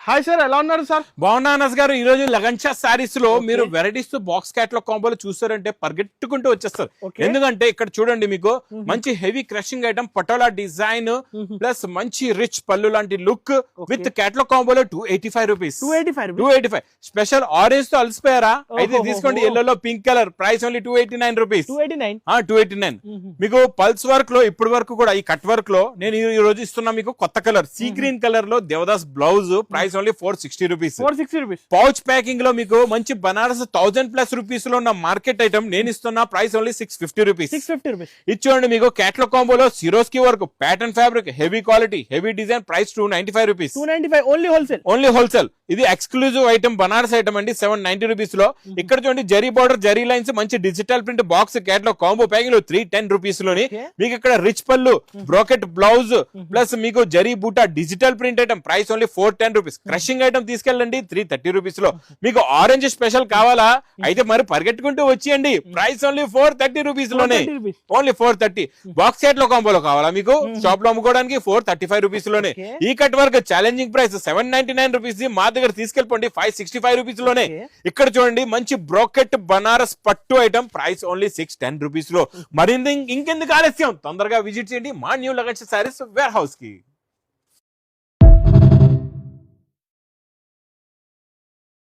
Hi sir, ఎలా ఉన్నారు sir? బాగున్నా అనస్ గారు. ఈ రోజు లగన్షా సారీస్ లో మీరు వెరైటీస్ తో బాక్స్ క్యాట్లాగ్ కాంబోలు చూస్తారంటే పరిగెట్టుకుంటూ వచ్చేస్తారు. ఎందుకంటే ఇక్కడ చూడండి, మీకు మంచి heavy crushing item Patola design plus మంచి రిచ్ పళ్ళు లాంటి లుక్ విత్ క్యాట్లాగ్ కాంబోలో 285 రూపీస్. 285 స్పెషల్ ఆరెంజ్ తో అలసిపోయారా? అయితే తీసుకోండి, ఎల్లో లో pink colour, price only 289 rupees. 289 మీకు పల్స్ వర్క్ లో ఇప్పటి వరకు కూడా ఈ కట్ వర్క్ లో నేను ఈ రోజు ఇస్తున్నా మీకు కొత్త కలర్ సీ గ్రీన్ కలర్ లో Devdas blouse, price only 460 rupees. Pouch packing లో మీకు మంచి బనారస్ 1000+ రూపీస్ లో ఉన్న మార్కెట్ ఐటమ్ నేను ఇస్తున్నా ప్రైస్ ఓన్లీ 650 రూపీస్. ఇచ్చోండి, మీకు క్యాట్లాగ్ కాంబోలో సిరోస్కి work, pattern fabric, heavy quality, heavy design, price 295 rupees. Only wholesale. ఇది ఎక్స్క్లూజివ్ ఐటమ్, బనారస్ ఐటమ్ అండి, 790 రూపీస్ లో. ఇక్కడ చూడండి, జరీ బార్డర్, జరీ లైన్స్, మంచి digital print box catalogue combo packing లో 310 రూపీస్ లోని మీకు ఇక్కడ రిచ్ పళ్ళు, బ్రోకెట్ బ్లౌజ్ ప్లస్ మీకు జరీ బూటా digital print item, price only 410 rupees. Crushing item తీసుకెళ్ళండి 330 రూపీస్ లో. మీకు ఆరెంజ్ స్పెషల్ కావాలా? అయితే మరి పరిగెట్టుకుంటూ వచ్చేయండి, ప్రైస్ ఓన్లీ 430 రూపీస్ లోనే. ఓన్లీ 430. బాక్స్ సెట్ లో కాంబోలో కావాలా? మీకు షాప్ లో అమ్ముకోవడానికి 435 రూపీస్ లోనే. ఈ cut work challenging price 799 rupees. మా దగ్గర తీసుకెళ్ళిపోండి 565 రూపీస్ లోనే. ఇక్కడ చూడండి, మంచి బ్రోకెట్ బనారస్ పట్టు ఐటమ్, ప్రైస్ ఓన్లీ 610 రూపీస్ లో. మరింత ఇంకెందుకు ఆలస్యం, తొందరగా విజిట్ చేయండి మా new Lagansha sarees warehouse కి.